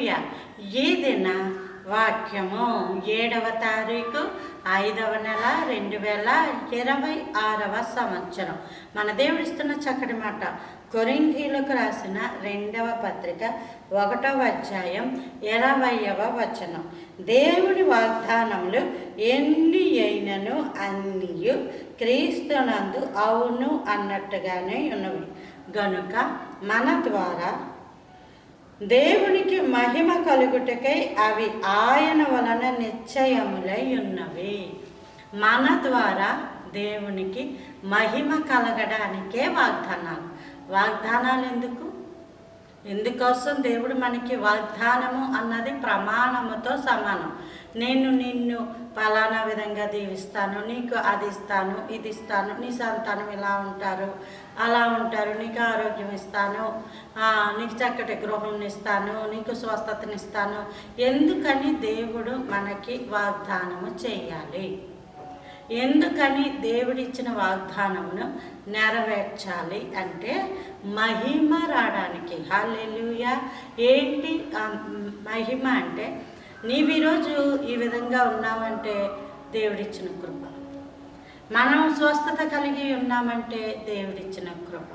హల్లెలూయా. ఈ దిన వాక్యము 7వ తారీఖు 5వ నెల 2026వ సంవత్సరం. మన దేవుడిస్తున్న చక్కటి మాట కొరింథీయులకు రాసిన 2వ పత్రిక 1వ అధ్యాయం 20వ వచనం. దేవుని వాగ్దానములు ఎన్ని అయినను అన్నియు క్రీస్తునందు అవును అన్నట్టుగానే ఉన్నవి గనుక మన ద్వారా దేవునికి మహిమ కలుగుటకై అవి ఆయన వలన నిశ్చయములై ఉన్నవి. మన ద్వారా దేవునికి మహిమ కలగడానికే వాగ్దానాలు ఎందుకోసం దేవుడు మనకి వాగ్దానము అన్నది ప్రమాణముతో సమానం. నేను నిన్ను పలానా విధంగా దీవిస్తాను, నీకు అది ఇస్తాను, ఇది ఇస్తాను, నీ సంతానం ఇలా ఉంటారు, అలా ఉంటారు, నీకు ఆరోగ్యం ఇస్తాను, నీకు చక్కటి గృహం ఇస్తాను, నీకు స్వస్థతనిస్తాను. ఎందుకని దేవుడు మనకి వాగ్దానము చేయాలి? ఎందుకని దేవుడిచ్చిన వాగ్దానమును నెరవేర్చాలి అంటే మహిమ రావడానికి. హల్లెలూయా. ఏంటి మహిమ అంటే? నీవు ఈరోజు ఈ విధంగా ఉన్నామంటే దేవుడిచ్చిన కృప. మనం స్వస్థత కలిగి ఉన్నామంటే దేవుడిచ్చిన కృప.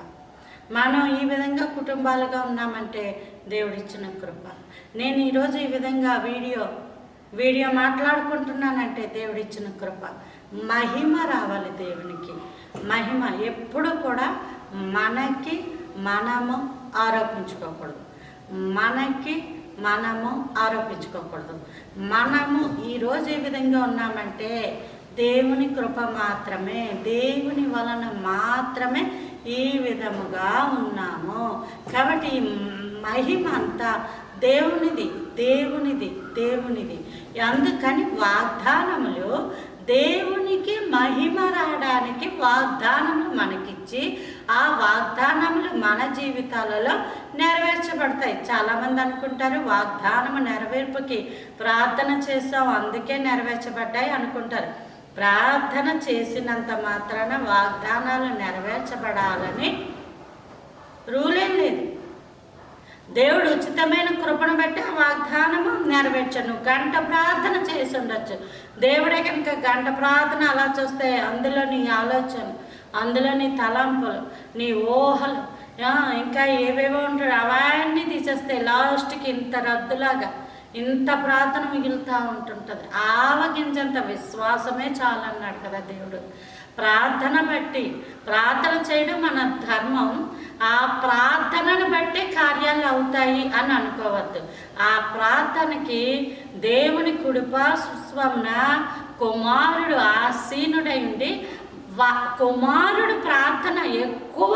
మనం ఈ విధంగా కుటుంబాలుగా ఉన్నామంటే దేవుడిచ్చిన కృప. నేను ఈరోజు ఈ విధంగా వీడియో మాట్లాడుకుంటున్నానంటే దేవుడిచ్చిన కృప. మహిమ రావాలి దేవునికి. మహిమ ఎప్పుడు కూడా మనకి మనము ఆరోపించుకోకూడదు. మనము ఈరోజు ఏ విధంగా ఉన్నామంటే దేవుని కృప మాత్రమే, దేవుని వలన మాత్రమే ఈ విధముగా ఉన్నాము. కాబట్టి మహిమ అంతా దేవునిది. అందుకని వాగ్దానములు దేవునికి మహిమ రావడానికి వాగ్దానములు మనకిచ్చి ఆ వాగ్దానములు మన జీవితాలలో నెరవేర్చబడతాయి. చాలామంది అనుకుంటారు వాగ్దానము నెరవేర్పుకి ప్రార్థన చేసాం అందుకే నెరవేర్చబడ్డాయి అనుకుంటారు. ప్రార్థన చేసినంత మాత్రాన వాగ్దానాలు నెరవేర్చబడాలని రూలేం లేదు. దేవుడు ఉచితమైన కృపను బట్టి ఆ వాగ్దానము నెరవేర్చను. గంట ప్రార్థన చేసి ఉండొచ్చు. దేవుడే కనుక గంట ప్రార్థన అలా చూస్తే అందులో నీ ఆలోచన, అందులో నీ తలంపులు, నీ ఊహలు, ఇంకా ఏవేవో ఉంటాడు అవన్నీ తీసేస్తే లాస్ట్కి ఇంత రద్దులాగా ఇంత ప్రార్థన మిగులుతూ ఉంటుంటుంది. ఆవగించంత విశ్వాసమే చాలన్నాడు కదా దేవుడు. ప్రార్థన చేయడం మన ధర్మం. ఆ ప్రార్థనను బట్టే కార్యాలు అవుతాయి అని అనుకోవద్దు. ఆ ప్రార్థనకి దేవుని కుడిపార్శ్వమున కుమారుడు ఆసీనుడై ఉండి కుమారుడు ప్రార్థన ఎక్కువ,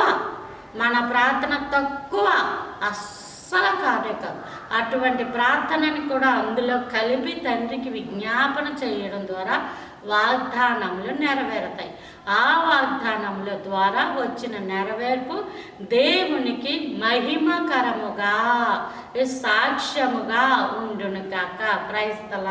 మన ప్రార్థన తక్కువ అస్సలు కాదు. అటువంటి ప్రార్థనని కూడా అందులో కలిపి తండ్రికి విజ్ఞాపన చేయడం ద్వారా వాగ్దానములు నెరవేరుతాయి. ఆ వాగ్దానముల ద్వారా వచ్చిన నెరవేర్పు దేవునికి మహిమకరముగా సాక్ష్యముగా ఉండును కాక. Praise the lord.